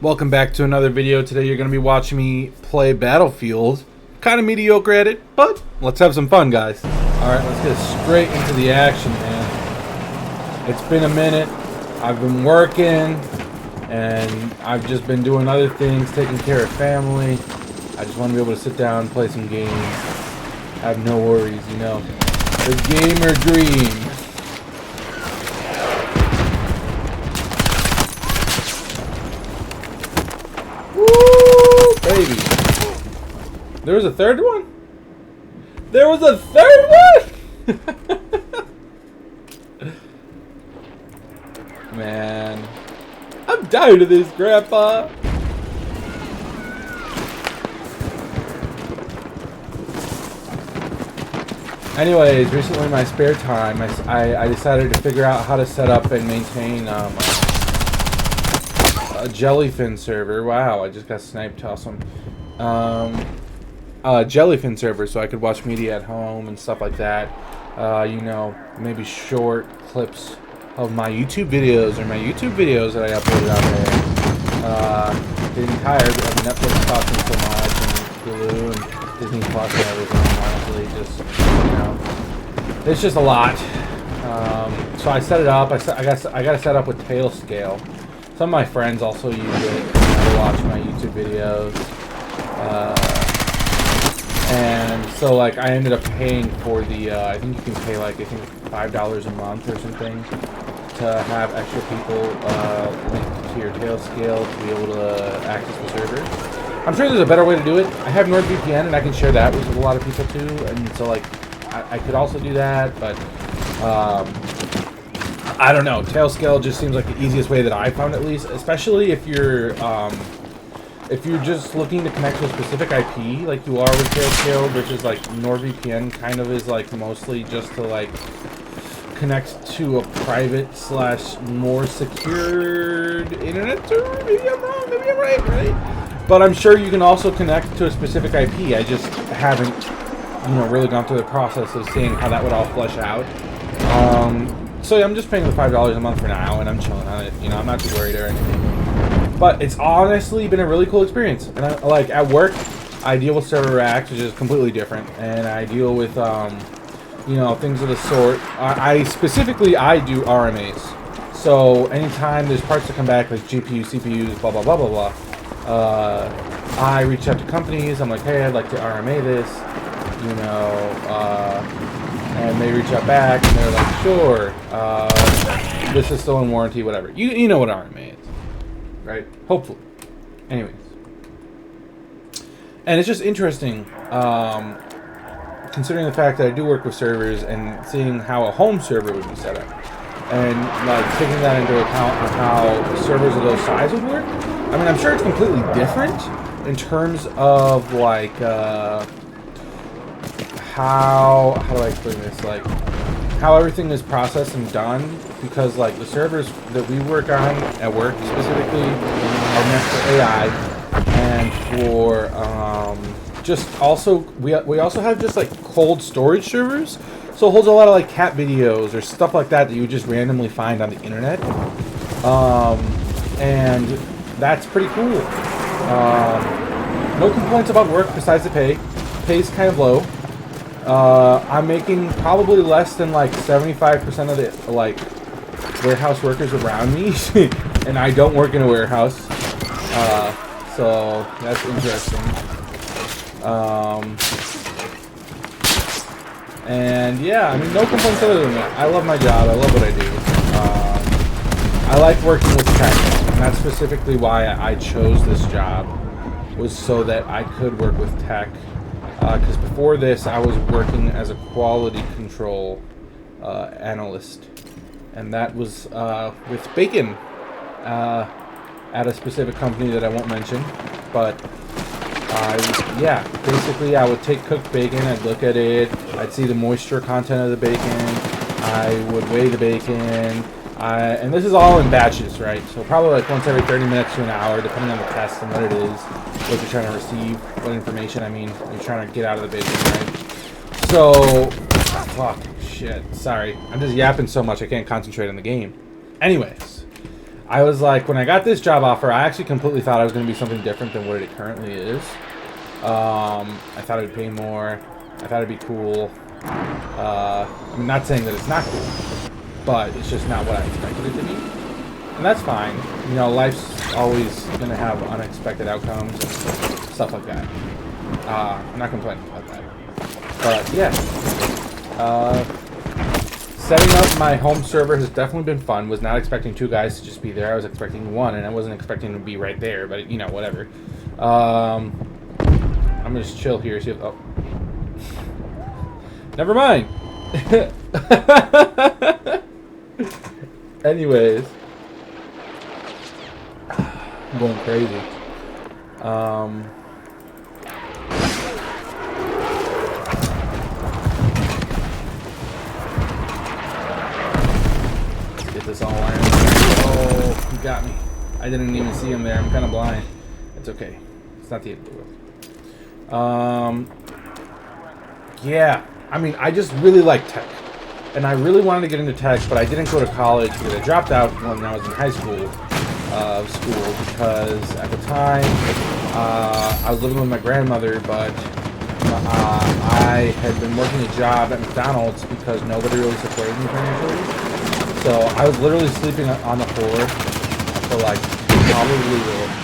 Welcome back to another video. Today you're going to be watching me play Battlefield. Kind of mediocre at it, but let's have some fun, guys. Alright, let's get straight into the action, man. It's been a minute. I've been working, and I've just been doing other things, taking care of family. I just want to be able to sit down and play some games. Have no worries, you know. The gamer dream. Baby. There was a third one? There was a third one? Man. I'm tired of this, Grandpa. Anyways, recently in my spare time, I decided to figure out how to set up and maintain a Jellyfin server. Wow, I just got sniped. Awesome. Jellyfin server, so I could watch media at home and stuff like that. You know, maybe short clips of my YouTube videos or my YouTube videos that I uploaded out there. Getting tired of Netflix costing so much, and Hulu and Disney Plus and everything. Honestly, just, you know, it's just a lot. So I set it up. I got to set up with Tailscale. Some of my friends also use it to watch my YouTube videos. And so, like, I ended up paying for the, I think you can pay, like, I think $5 a month or something to have extra people linked to your Tailscale to be able to access the server. I'm sure there's a better way to do it. I have NordVPN, and I can share that with a lot of people, too. And so, like, I could also do that, but, I don't know. Tailscale just seems like the easiest way that I found, at least, especially if you're just looking to connect to a specific IP, like you are with Tailscale, versus like NordVPN kind of is like mostly just to like connect to a private / more secured internet server. Maybe I'm wrong. Maybe I'm right? But I'm sure you can also connect to a specific IP. I just haven't, you know, really gone through the process of seeing how that would all flesh out. So yeah, I'm just paying the $5 a month for now, and I'm chilling on it. You know, I'm not too worried or anything. But it's honestly been a really cool experience. And I, like at work, I deal with server racks, which is completely different, and I deal with, you know, things of the sort. I specifically do RMAs. So anytime there's parts that come back, like GPUs, CPUs, blah blah blah blah blah, I reach out to companies. I'm like, hey, I'd like to RMA this, you know. And they reach out back, and they're like, sure, this is still in warranty, whatever. You know what RMA is, right? Hopefully. Anyways. And it's just interesting, considering the fact that I do work with servers and seeing how a home server would be set up. And, like, taking that into account on how servers of those size would work. I mean, I'm sure it's completely different in terms of, like, how do I explain this? Like, how everything is processed and done, because like the servers that we work on at work specifically are meant for AI, and for just also we also have just like cold storage servers, so it holds a lot of like cat videos or stuff like that you would just randomly find on the internet, and that's pretty cool. No complaints about work besides the pay. Pay's kind of low. I'm making probably less than like 75% of the like warehouse workers around me, and I don't work in a warehouse, so that's interesting. And yeah, I mean, no complaints other than that. I love my job. I love what I do. I like working with tech, and that's specifically why I chose this job, was so that I could work with tech. Because before this, I was working as a quality control analyst, and that was with bacon at a specific company that I won't mention. But yeah, basically, I would take cooked bacon, I'd look at it, I'd see the moisture content of the bacon, I would weigh the bacon, and this is all in batches, right? So probably like once every 30 minutes to an hour, depending on the test and what it is, what you're trying to receive, what information, I mean, you're trying to get out of the bacon, right? So, fuck, shit, sorry. I'm just yapping so much I can't concentrate on the game. Anyways, I was like, when I got this job offer, I actually completely thought I was going to be something different than what it currently is. I thought it would pay more. I thought it'd be cool. I'm not saying that it's not cool, but it's just not what I expected it to be. And that's fine. You know, life's always going to have unexpected outcomes and stuff like that. I'm not complaining about that. But, yeah. Setting up my home server has definitely been fun. Was not expecting 2 guys to just be there. I was expecting 1, and I wasn't expecting to be right there. But, you know, whatever. I'm going to just chill here. See if... Oh. Never mind. Anyways. I'm going crazy. Get this all iron. Oh, he got me. I didn't even see him there. I'm kind of blind. It's okay. It's not the end of the world. Yeah. I mean, I just really like tech. And I really wanted to get into tech, but I didn't go to college because I dropped out when I was in high school because at the time I was living with my grandmother, but I had been working a job at McDonald's because nobody really supported me financially. So I was literally sleeping on the floor for like probably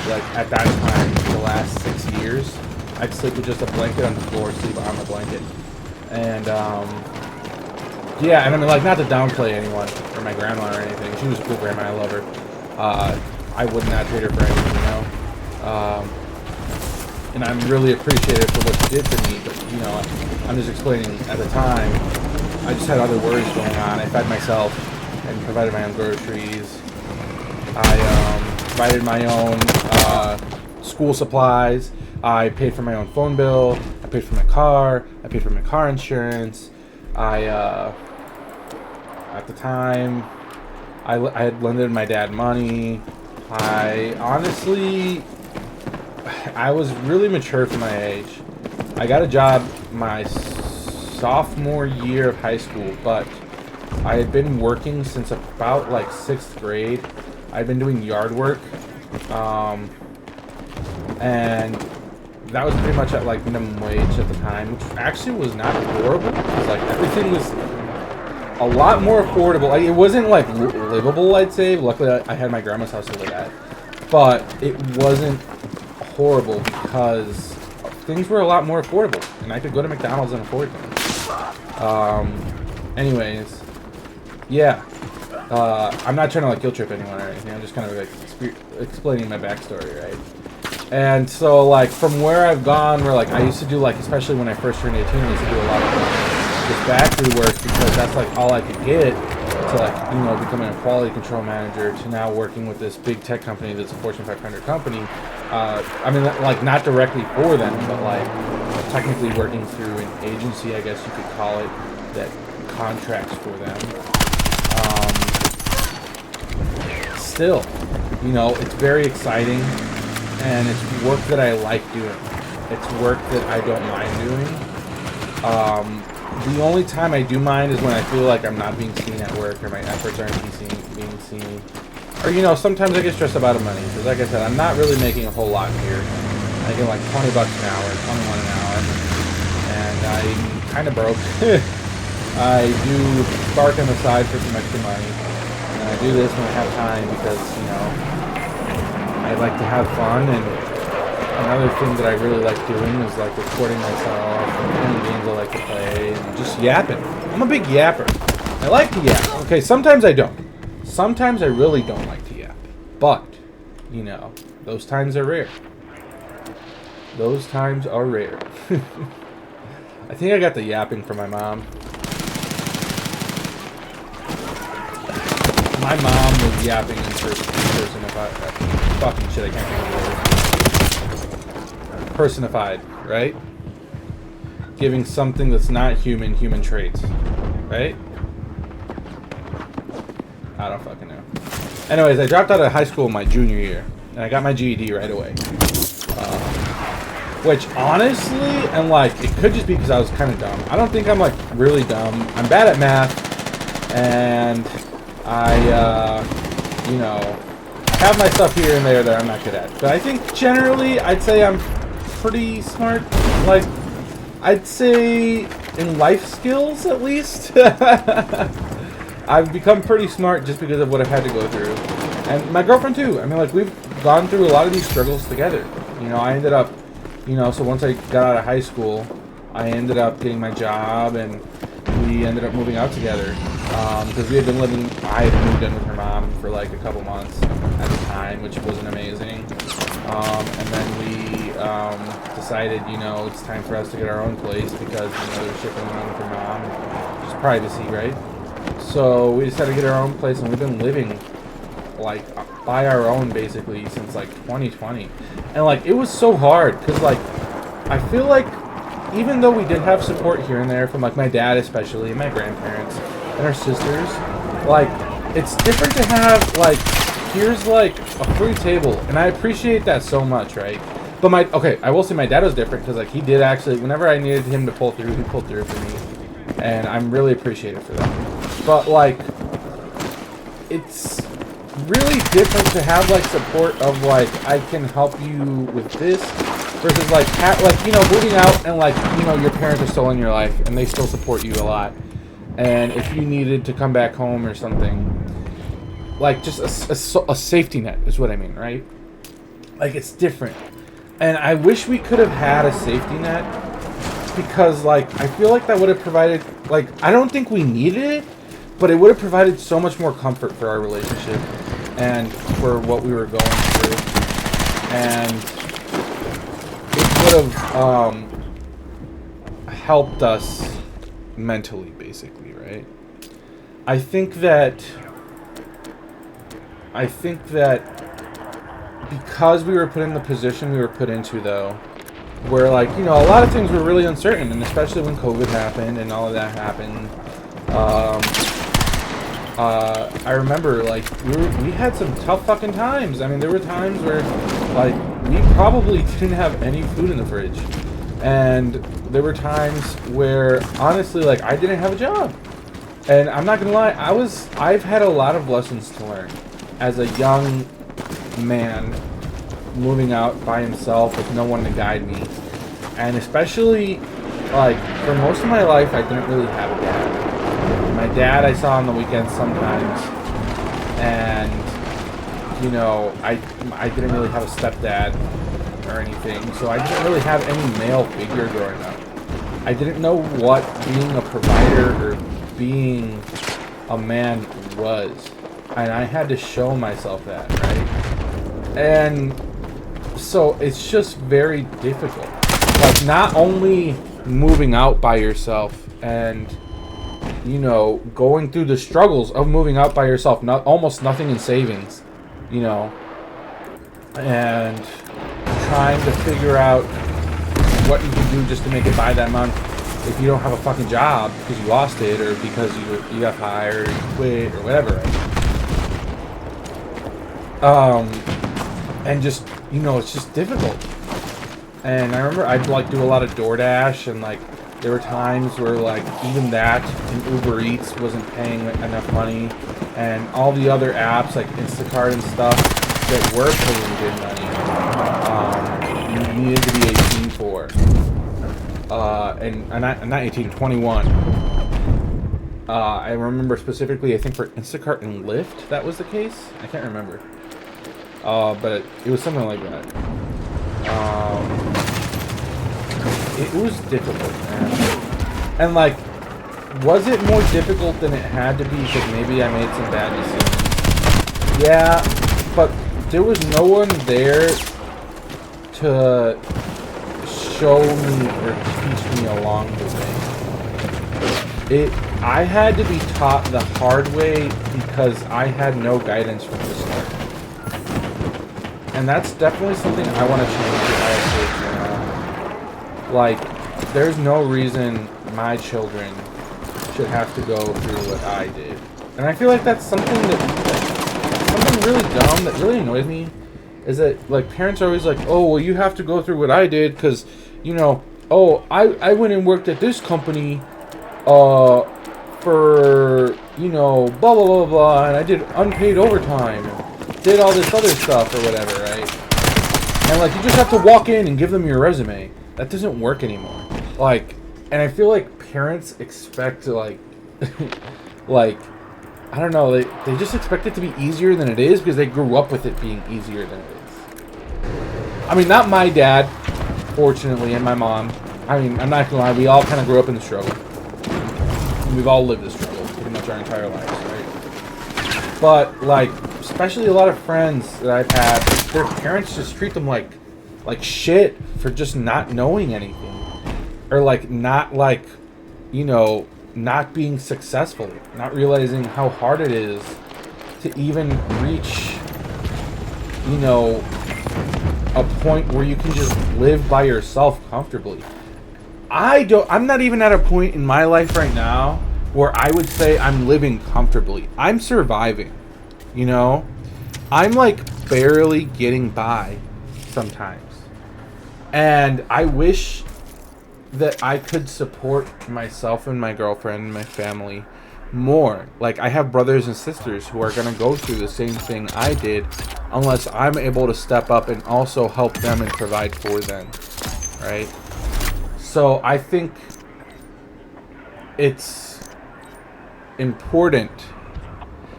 like at that time the last 6 years. I'd sleep with just a blanket on the floor, sleep on the blanket. And, yeah, and I mean, like, not to downplay anyone, or my grandma or anything. She was a cool grandma, I love her. I would not trade her for anything, you know? And I'm really appreciative for what she did for me, but, you know, I'm just explaining, at the time, I just had other worries going on. I fed myself and provided my own groceries. I, provided my own, school supplies. I paid for my own phone bill. I paid for my car. I paid for my car insurance. At the time, I had lended my dad money. I was really mature for my age. I got a job my sophomore year of high school, but I had been working since about like 6th grade. I'd been doing yard work, and that was pretty much at like minimum wage at the time, which actually was not horrible. Because like everything was a lot more affordable. Like, it wasn't like livable, I'd say. Luckily, I had my grandma's house to live at, but it wasn't horrible because things were a lot more affordable, and I could go to McDonald's and afford them. Anyways, yeah. I'm not trying to like guilt trip anyone or anything. I'm just kind of like explaining my backstory, right? And so, like, from where I've gone, where, like, I used to do, like, especially when I first turned 18, I used to do a lot of this factory work because that's, like, all I could get to, like, you know, becoming a quality control manager to now working with this big tech company that's a Fortune 500 company. I mean, like, not directly for them, but, like, technically working through an agency, I guess you could call it, that contracts for them. Still, you know, it's very exciting. And it's work that I like doing. It's work that I don't mind doing. The only time I do mind is when I feel like I'm not being seen at work or my efforts aren't being seen. Or, you know, sometimes I get stressed about money. Because like I said, I'm not really making a whole lot here. I get like $20 an hour, 21 an hour. And I'm kind of broke. I do spark on the side for some extra money. And I do this when I have time because, you know, I like to have fun, and another thing that I really like doing is like recording myself and playing games I like to play and just yapping. I'm a big yapper. I like to yap. Okay, sometimes I don't. Sometimes I really don't like to yap. But, you know, those times are rare. Those times are rare. I think I got the yapping from my mom. My mom was yapping in person about fucking shit, I can't think of the word. Personified, right? Giving something that's not human traits, right? I don't fucking know. Anyways, I dropped out of high school my junior year, and I got my GED right away. Which, honestly, and like, it could just be because I was kind of dumb. I don't think I'm like really dumb. I'm bad at math, and I, you know, have my stuff here and there that I'm not good at. But I think generally, I'd say I'm pretty smart. Like, I'd say in life skills, at least. I've become pretty smart just because of what I've had to go through. And my girlfriend, too. I mean, like, we've gone through a lot of these struggles together. You know, I ended up, you know, so once I got out of high school, I ended up getting my job, and we ended up moving out together. Because we had been living, I had moved in with her mom for like a couple months at the time, which wasn't amazing. And then we decided, you know, it's time for us to get our own place because, you know, there's shit going on with her mom. Just privacy, right? So we decided to get our own place, and we've been living like by our own basically since like 2020. And like it was so hard because like I feel like even though we did have support here and there from like my dad especially and my grandparents and our sisters, like it's different to have like here's like a free table, and I appreciate that so much, right? But I will say my dad was different because like he did actually, whenever I needed him to pull through, he pulled through for me, and I'm really appreciative for that. But like it's really different to have like support of like I can help you with this versus like you know, moving out and like, you know, your parents are still in your life and they still support you a lot, and if you needed to come back home or something, like just a safety net is what I mean, right? Like it's different, and I wish we could have had a safety net because like I feel like that would have provided, like I don't think we needed it, but it would have provided so much more comfort for our relationship and for what we were going through, and it would have helped us mentally, basically, right? I think that because we were put in the position we were put into, though, where like, you know, a lot of things were really uncertain, and especially when COVID happened and all of that happened, I remember like we had some tough fucking times. I mean, there were times where like we probably didn't have any food in the fridge, and there were times where honestly like I didn't have a job. And I'm not gonna lie, I've had a lot of lessons to learn as a young man moving out by himself with no one to guide me. And especially like for most of my life I didn't really have a dad. My dad I saw on the weekends sometimes, and you know, I didn't really have a stepdad or anything, so I didn't really have any male figure growing up. I didn't know what being a provider or being a man was, and I had to show myself that, right? And so it's just very difficult, like not only moving out by yourself and, you know, going through the struggles of moving out by yourself, almost nothing in savings, you know, and trying to figure out what you can do just to make it by that month if you don't have a fucking job because you lost it or because you got fired or you quit or whatever. And just, you know, it's just difficult. And I remember I'd like do a lot of DoorDash, and like there were times where like even that and Uber Eats wasn't paying enough money, and all the other apps like Instacart and stuff that were paying good money, you needed to be 18 for. And not 18, 21. I remember specifically, I think for Instacart and Lyft, that was the case. I can't remember. But it was something like that. It was difficult, man. And like, was it more difficult than it had to be because maybe I made some bad decisions? Yeah, but there was no one there to show me or teach me along the way. I had to be taught the hard way because I had no guidance from the start. And that's definitely something I want to change with my kids, you know? Like, there's no reason my children should have to go through what I did. And I feel like that's something something really dumb that really annoys me, is that, like, parents are always like, oh, well, you have to go through what I did because, you know, oh, I went and worked at this company, for, you know, blah, blah, blah, blah, and I did unpaid overtime. did all this other stuff or whatever, right? And like you just have to walk in and give them your resume. That doesn't work anymore. Like, and I feel like parents expect to like, like, I don't know, they just expect it to be easier than it is because they grew up with it being easier than it is. I mean, not my dad, fortunately, and my mom. I mean, I'm not gonna lie, we all kind of grew up in the struggle. And we've all lived the struggle pretty much our entire lives, right? But, like, especially a lot of friends that I've had, their parents just treat them like shit for just not knowing anything. Or, like, not, like, you know, not being successful. Not realizing how hard it is to even reach, you know, a point where you can just live by yourself comfortably. I'm not even at a point in my life right now where I would say I'm living comfortably. I'm surviving, you know? I'm like barely getting by sometimes. And I wish that I could support myself and my girlfriend and my family more. Like, I have brothers and sisters who are going to go through the same thing I did unless I'm able to step up and also help them and provide for them, right? So I think it's important.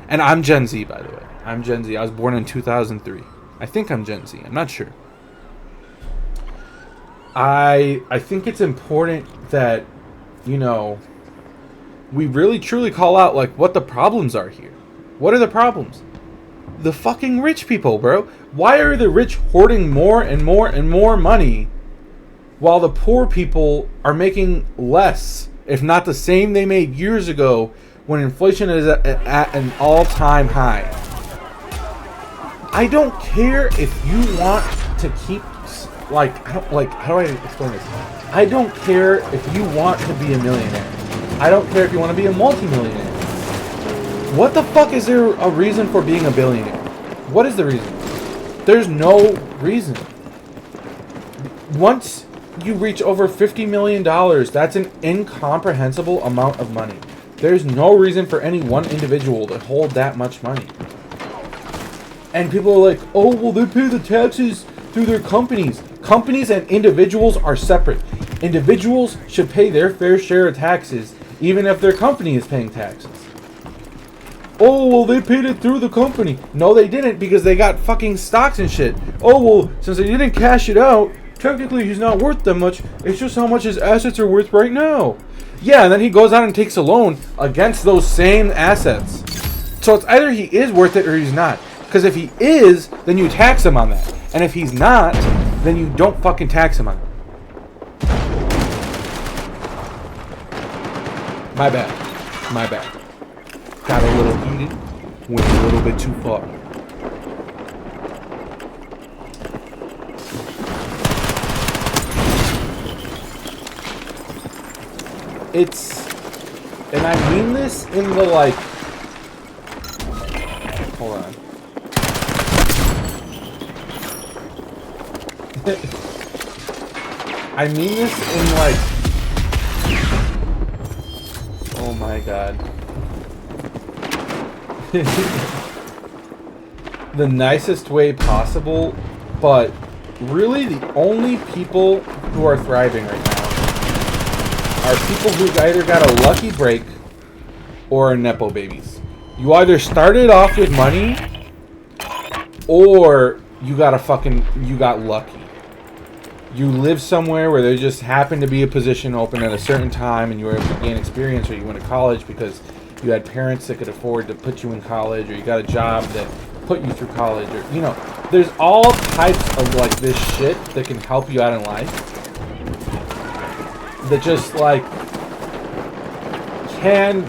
And I'm Gen Z, by the way. I'm Gen Z. I was born in 2003. I think I'm Gen Z. I'm not sure. I think it's important that, you know, we really truly call out, like, what the problems are here. What are the problems? The fucking rich people, bro. Why are the rich hoarding more and more and more money while the poor people are making less, if not the same they made years ago when inflation is at an all-time high? I don't care if you want to keep, like, how do I explain this? I don't care if you want to be a millionaire. I don't care if you want to be a multimillionaire. What the fuck is there a reason for being a billionaire? What is the reason? There's no reason. Once you reach over $50 million, that's an incomprehensible amount of money. There's no reason for any one individual to hold that much money. And people are like, oh, well, they pay the taxes through their companies. Companies and individuals are separate. Individuals should pay their fair share of taxes, even if their company is paying taxes. Oh, well, they paid it through the company. No, they didn't, because they got fucking stocks and shit. Oh, well, since they didn't cash it out, technically he's not worth that much. It's just how much his assets are worth right now. Yeah, and then he goes out and takes a loan against those same assets. So it's either he is worth it or he's not. Because if he is, then you tax him on that. And if he's not, then you don't fucking tax him on it. My bad. My bad. Got a little heated. Went a little bit too far. It's... And I mean this in the, like... Hold on. I mean this in, like... Oh my god. The nicest way possible, but really the only people who are thriving right now are people who either got a lucky break or are nepo babies. You either started off with money or you got lucky. You live somewhere where there just happened to be a position open at a certain time and you were able to gain experience, or you went to college because you had parents that could afford to put you in college, or you got a job that put you through college, or, you know, there's all types of, like, this shit that can help you out in life that just, like, can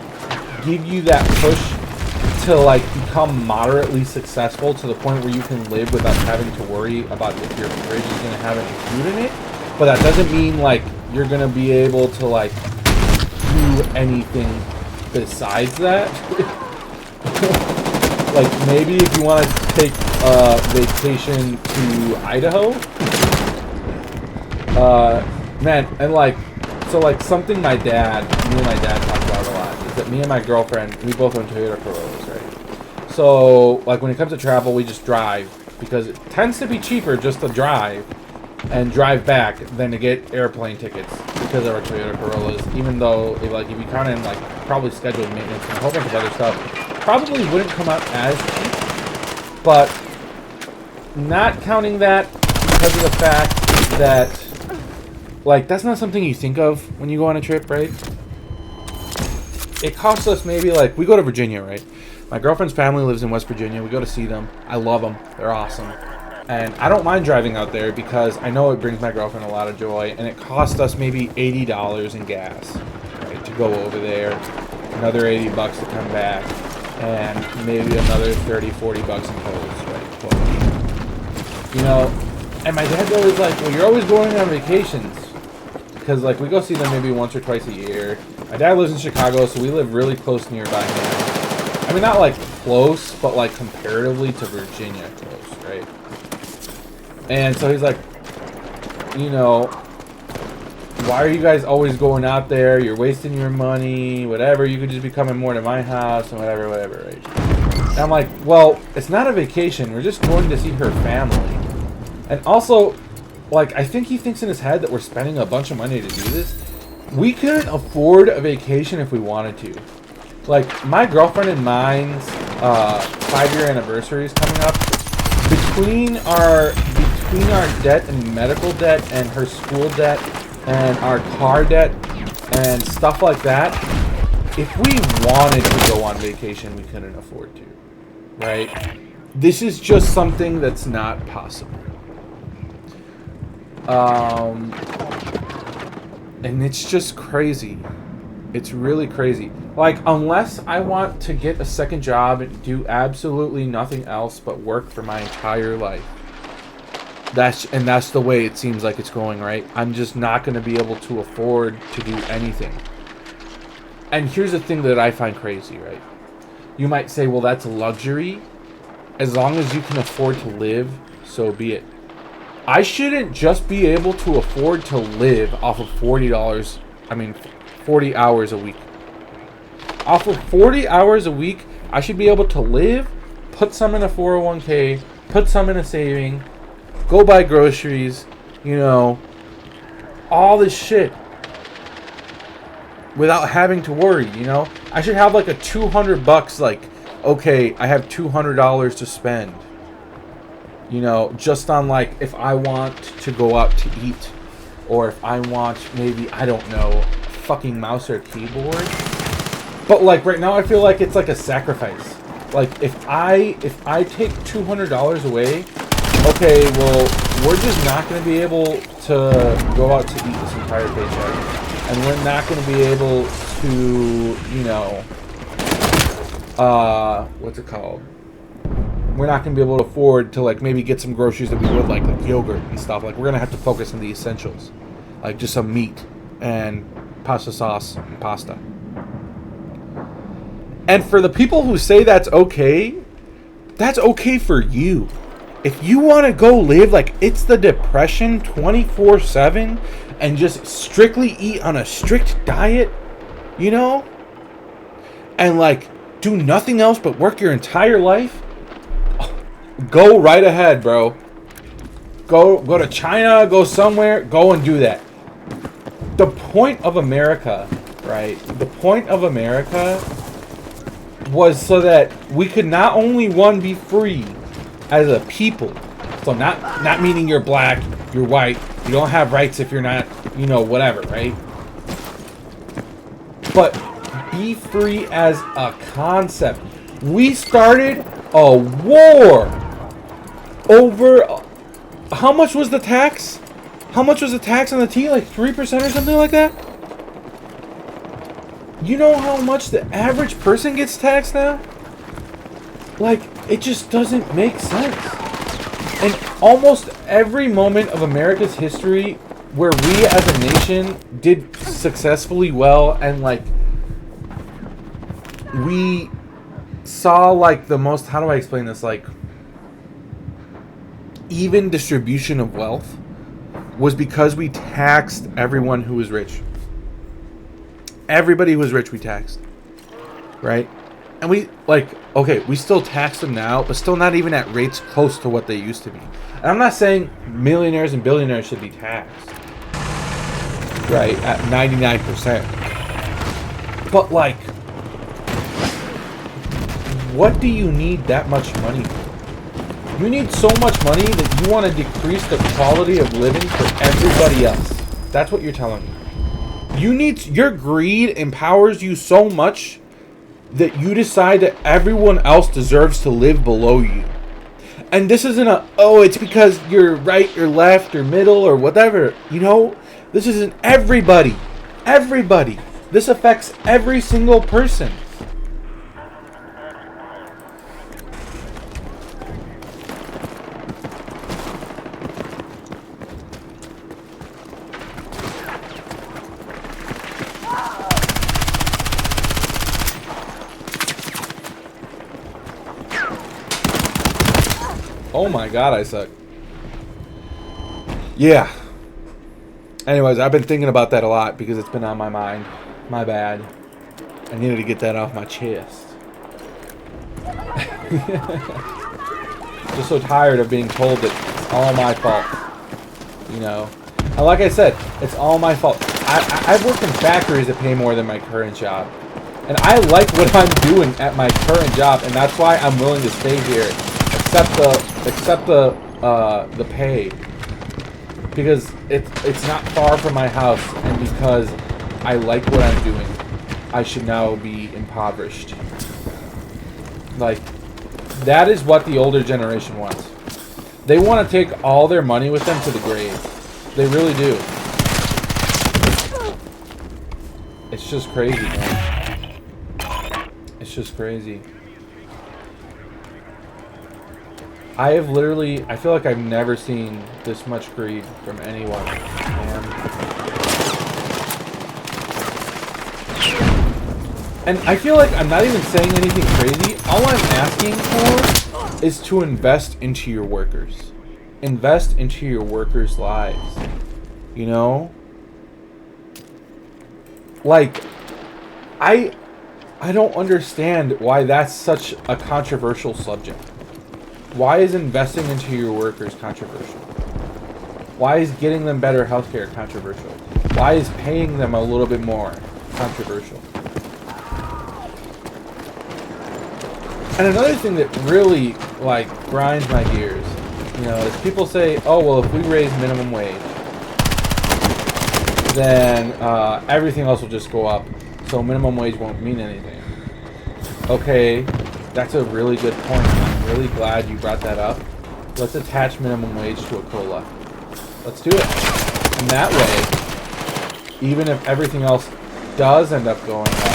give you that push to, like, become moderately successful to the point where you can live without having to worry about if your fridge is going to have any food in it. But that doesn't mean, like, you're going to be able to, like, do anything besides that. Like, maybe if you want to take a vacation to Idaho. Man, and, like, so, like, something me and my dad talk about a lot is that me and my girlfriend, we both went to Toyota Corollas, right? So, like, when it comes to travel, we just drive. Because it tends to be cheaper just to drive and drive back than to get airplane tickets because of our Toyota Corollas. Even though, if you count in, like, probably scheduled maintenance and a whole bunch of other stuff, probably wouldn't come out as cheap. But not counting that because of the fact that, like, that's not something you think of when you go on a trip, right? It costs us maybe, like, we go to Virginia, right? My girlfriend's family lives in West Virginia. We go to see them. I love them. They're awesome. And I don't mind driving out there because I know it brings my girlfriend a lot of joy. And it cost us maybe $80 in gas, right, to go over there. Another $80 to come back. And maybe another $30, $40 in tolls, right? Well, you know, and my dad's always like, well, you're always going on vacations. Because, like, we go see them maybe once or twice a year. My dad lives in Chicago, so we live really close nearby now. I mean, not, like, close, but, like, comparatively to Virginia close, right? And so he's like, you know, why are you guys always going out there? You're wasting your money, whatever. You could just be coming more to my house and whatever, right? And I'm like, well, it's not a vacation. We're just going to see her family. And also, like, I think he thinks in his head that we're spending a bunch of money to do this. We couldn't afford a vacation if we wanted to. Like, my girlfriend and mine's 5-year anniversary is coming up. Between our debt and medical debt and her school debt and our car debt and stuff like that, if we wanted to go on vacation, we couldn't afford to, right? This is just something that's not possible. And it's just crazy. It's really crazy. Like, unless I want to get a second job and do absolutely nothing else but work for my entire life. That's the way it seems like it's going, right? I'm just not going to be able to afford to do anything. And here's the thing that I find crazy, right? You might say, well, that's a luxury. As long as you can afford to live, so be it. I shouldn't just be able to afford to live off of $40 hours a week. Off of 40 hours a week, I should be able to live, put some in a 401k, put some in a saving, go buy groceries, you know, all this shit without having to worry, you know? I should have like a $200, like, okay, I have $200 to spend, you know, just on, like, if I want to go out to eat, or if I want maybe, I don't know, fucking mouse or keyboard. But, like, right now I feel like it's like a sacrifice. Like, if I take $200 away, okay, well, we're just not going to be able to go out to eat this entire paycheck. And we're not going to be able to, you know, what's it called? We're not going to be able to afford to, like, maybe get some groceries that we would like yogurt and stuff. Like, we're going to have to focus on the essentials. Like, just some meat and pasta sauce and pasta. And for the people who say that's okay for you. If you want to go live like it's the Depression 24/7 and just strictly eat on a strict diet, you know, and, like, do nothing else but work your entire life, go right ahead, bro. Go to China, go somewhere, go and do that. The point of America, right? The point of America was so that we could not only, one, be free as a people. So not meaning you're black, you're white, you don't have rights if you're not, you know, whatever, right? But be free as a concept. We started a war over, how much was the tax? How much was the tax on the tea? Like 3% or something like that? You know how much the average person gets taxed now? Like, it just doesn't make sense. And almost every moment of America's history where we as a nation did successfully well and, like, we saw, like, the most, how do I explain this, like, even distribution of wealth was because we taxed everyone who was rich. Everybody who was rich we taxed, right? And we, like, okay, we still tax them now, but still not even at rates close to what they used to be. And I'm not saying millionaires and billionaires should be taxed, right, at 99%. But, like, what do you need that much money for? You need so much money that you want to decrease the quality of living for everybody else. That's what you're telling me. Your greed empowers you so much that you decide that everyone else deserves to live below you. And this isn't it's because you're right or left or middle or whatever. You know, this isn't everybody. Everybody. This affects every single person. Oh my god, I suck. Yeah. Anyways, I've been thinking about that a lot because it's been on my mind. My bad. I needed to get that off my chest. Just so tired of being told that it's all my fault. You know? And like I said, it's all my fault. I've worked in factories that pay more than my current job. And I like what I'm doing at my current job, and that's why I'm willing to stay here. Except the pay, because it's not far from my house, and because I like what I'm doing, I should now be impoverished. Like, that is what the older generation wants. They want to take all their money with them to the grave. They really do. It's just crazy, man. It's just crazy. I feel like I've never seen this much greed from anyone. And I feel like I'm not even saying anything crazy. All I'm asking for is to invest into your workers. Invest into your workers' lives. You know? Like, I don't understand why that's such a controversial subject. Why is investing into your workers controversial? Why is getting them better healthcare controversial? Why is paying them a little bit more controversial? And another thing that really, like, grinds my gears, you know, is people say, oh, well, if we raise minimum wage, then everything else will just go up, so minimum wage won't mean anything. Okay, that's a really good point. I'm really glad you brought that up. Let's attach minimum wage to a COLA. Let's do it. And that way, even if everything else does end up going up,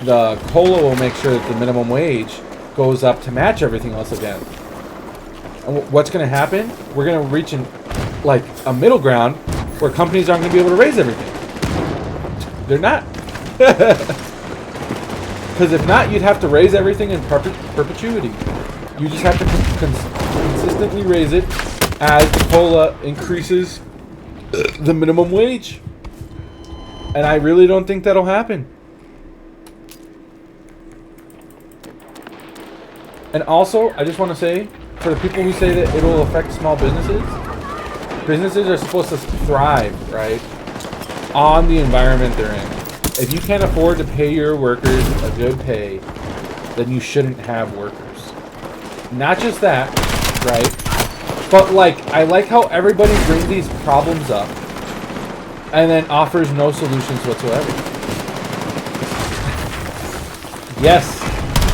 the COLA will make sure that the minimum wage goes up to match everything else again. And what's going to happen? We're going to reach like a middle ground where companies aren't going to be able to raise everything. They're not. Because if not, you'd have to raise everything in perpetuity. You just have to consistently raise it as the COLA increases the minimum wage. And I really don't think that'll happen. And also, I just want to say, for the people who say that it will affect small businesses, businesses are supposed to thrive, right, on the environment they're in. If you can't afford to pay your workers a good pay, then you shouldn't have workers. Not just that, right? But, like, I like how everybody brings these problems up and then offers no solutions whatsoever. Yes,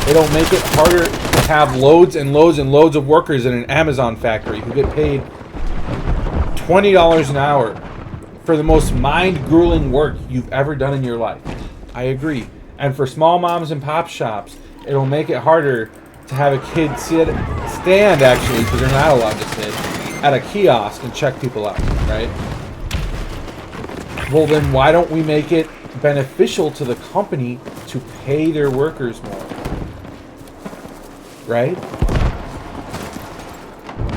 it'll make it harder to have loads and loads and loads of workers in an Amazon factory who get paid $20 an hour for the most mind-grueling work you've ever done in your life. I agree. And for small moms and pop shops, it'll make it harder to have a kid stand, actually, because they're not allowed to sit, at a kiosk and check people out, right? Well, then why don't we make it beneficial to the company to pay their workers more? Right?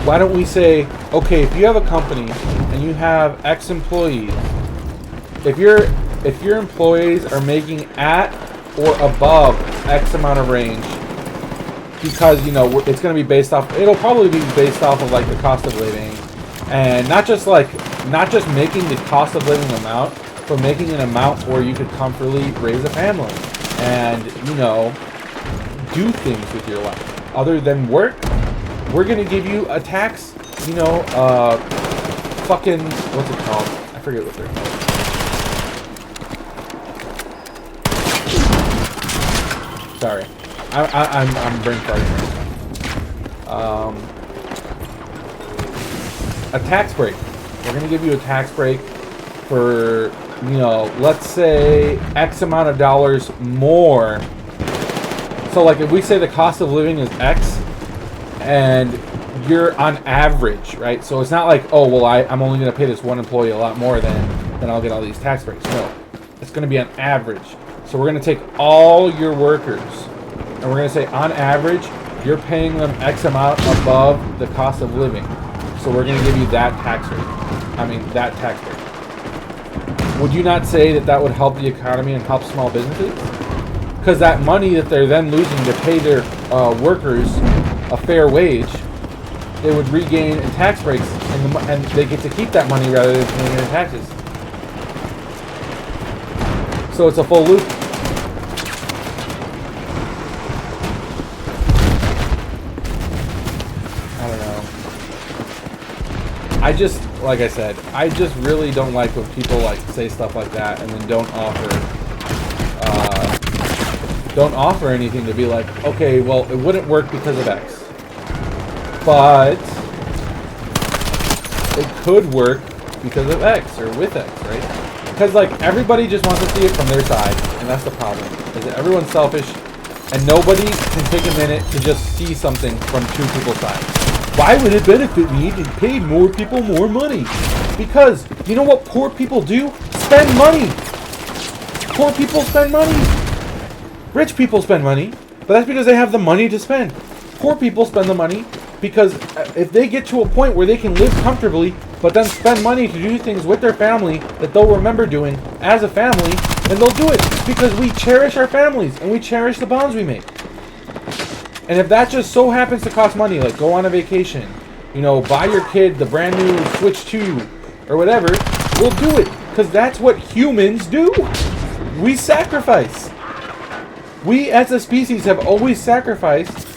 Why don't we say, okay, if you have a company and you have X employees, if your employees are making at or above X amount of range, because you know it's going to be based off. It'll probably be based off of like the cost of living, and not just making the cost of living amount, but making an amount where you could comfortably raise a family and you know do things with your life other than work. We're going to give you a tax, you know, fucking what's it called? I forget what they're called. Sorry, I'm brain farting. A tax break. We're gonna give you a tax break for, you know, let's say X amount of dollars more. So like if we say the cost of living is X, and you're on average, right? So it's not like, oh well, I'm only gonna pay this one employee a lot more than I'll get all these tax breaks. No, it's gonna be on average. So we're going to take all your workers, and we're going to say, on average, you're paying them X amount above the cost of living. So we're going to give you that tax rate. That tax rate. Would you not say that that would help the economy and help small businesses? Because that money that they're then losing to pay their workers a fair wage, they would regain in tax breaks, and they get to keep that money rather than paying it in taxes. So it's a full loop. I don't know. Like I said, I just really don't like when people like say stuff like that and then don't offer anything to be like, okay, well, it wouldn't work because of X, but it could work because of X or with X, right? Because like everybody just wants to see it from their side, and that's the problem. Is that everyone's selfish, and nobody can take a minute to just see something from two people's sides. Why would it benefit me to pay more people more money? Because you know what poor people do? Spend money. Poor people spend money. Rich people spend money, but that's because they have the money to spend. Poor people spend the money because if they get to a point where they can live comfortably, but then spend money to do things with their family that they'll remember doing as a family, then they'll do it because we cherish our families and we cherish the bonds we make. And if that just so happens to cost money, like go on a vacation, you know, buy your kid the brand new Switch 2 or whatever, we'll do it because that's what humans do. We sacrifice. We as a species have always sacrificed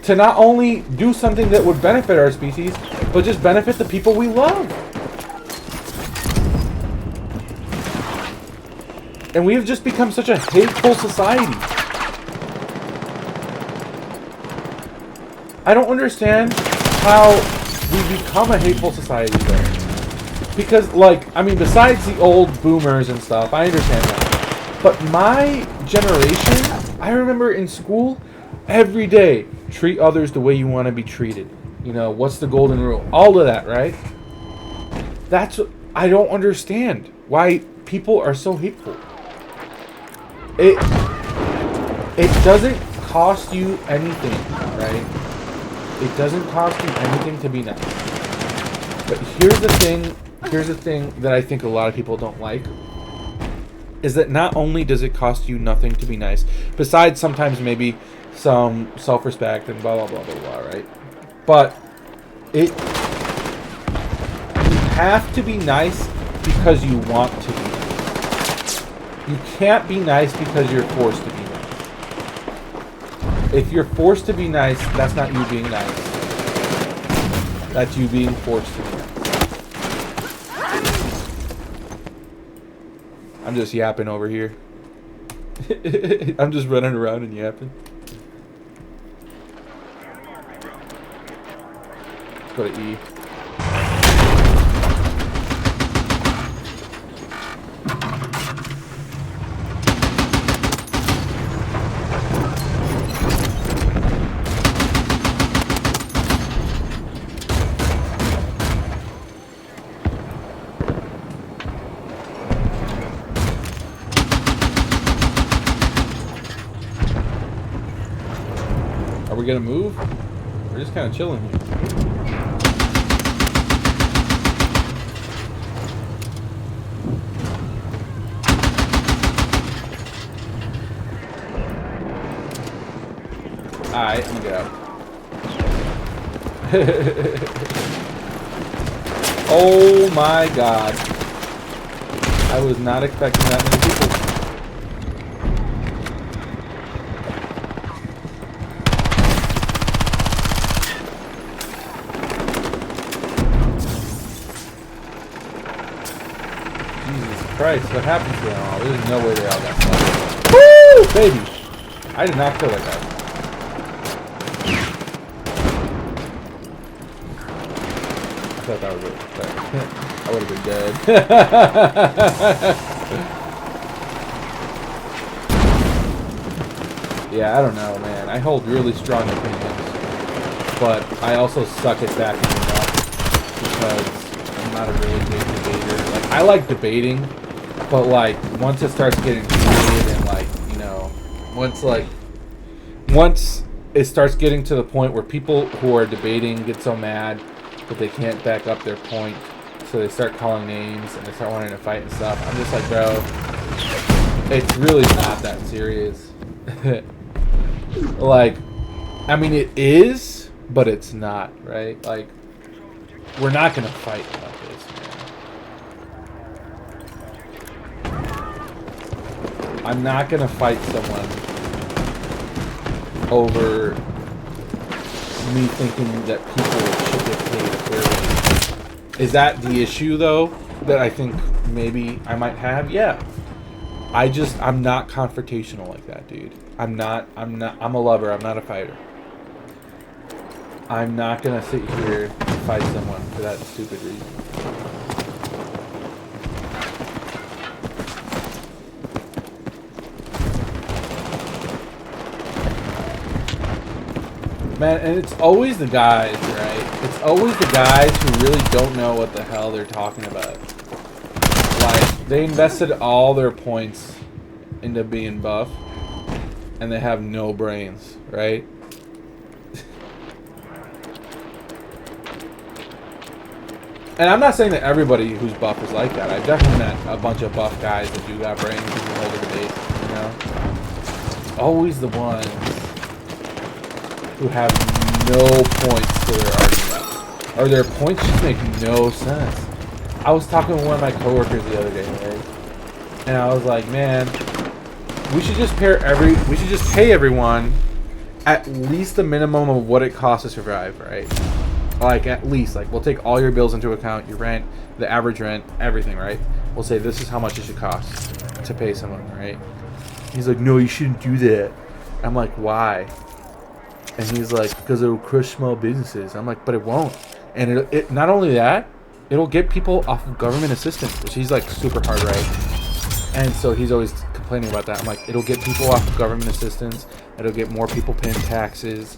to not only do something that would benefit our species, but just benefit the people we love. And we have just become such a hateful society. I don't understand how we become a hateful society though. Because besides the old boomers and stuff, I understand that. But my generation, I remember in school, every day, treat others the way you want to be treated. You know, what's the golden rule? All of that, right? I don't understand why people are so hateful. It doesn't cost you anything, right? It doesn't cost you anything to be nice. But here's the thing that I think a lot of people don't like, is that not only does it cost you nothing to be nice, besides sometimes maybe some self-respect and blah blah blah blah blah, right? But you have to be nice because you want to be nice. You can't be nice because you're forced to be nice. If you're forced to be nice, that's not you being nice. That's you being forced to be nice. I'm just yapping over here. I'm just running around and yapping. Go to E. Are we gonna move? We're just kind of chilling here. Alright, I'm gonna get out. Oh my god. I was not expecting that many people. Jesus Christ, what happened to them all? There's no way they all got slaughtered. Woo! Baby! I did not kill that guy. I thought that was it. I would have been dead. Yeah, I don't know, man. I hold really strong opinions. But I also suck at backing them up because I'm not a really big debater. Like, I like debating, but like once it starts getting heated and like, you know, once it starts getting to the point where people who are debating get so mad that they can't back up their point, so they start calling names and they start wanting to fight and stuff. I'm just like, bro, it's really not that serious. Like, I mean, it is, but it's not, right? Like, we're not gonna fight about this, man. I'm not gonna fight someone over me thinking that people should get paid a fair wage. Is that the issue, though, that I think maybe I might have? Yeah. I'm not confrontational like that, dude. I'm a lover, I'm not a fighter. I'm not gonna sit here and fight someone for that stupid reason. Man, and it's always the guys, right? It's always the guys who really don't know what the hell they're talking about. Like, they invested all their points into being buff, and they have no brains, right? And I'm not saying that everybody who's buff is like that. I've definitely met a bunch of buff guys that do got brains and can hold a debate, you know? It's always the ones who have no points to their argument. Or their points just make no sense. I was talking with one of my coworkers the other day, right? And I was like, man, we should just pay everyone at least the minimum of what it costs to survive, right? Like, at least, like, we'll take all your bills into account, your rent, the average rent, everything, right? We'll say this is how much it should cost to pay someone, right? He's like, no, you shouldn't do that. I'm like, why? And he's like, because it'll crush small businesses. I'm like, but it won't. And it not only that, it'll get people off of government assistance, which he's like super hard right. And so he's always complaining about that. I'm like, it'll get people off of government assistance. It'll get more people paying taxes.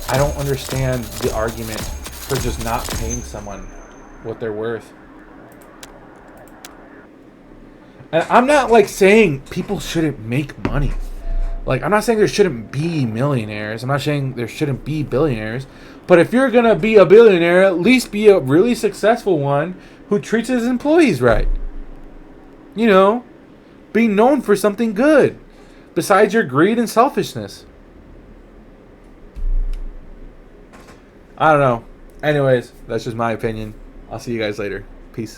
I don't understand the argument for just not paying someone what they're worth. And I'm not like saying people shouldn't make money. Like, I'm not saying there shouldn't be millionaires. I'm not saying there shouldn't be billionaires. But if you're going to be a billionaire, at least be a really successful one who treats his employees right. You know, be known for something good besides your greed and selfishness. I don't know. Anyways, that's just my opinion. I'll see you guys later. Peace.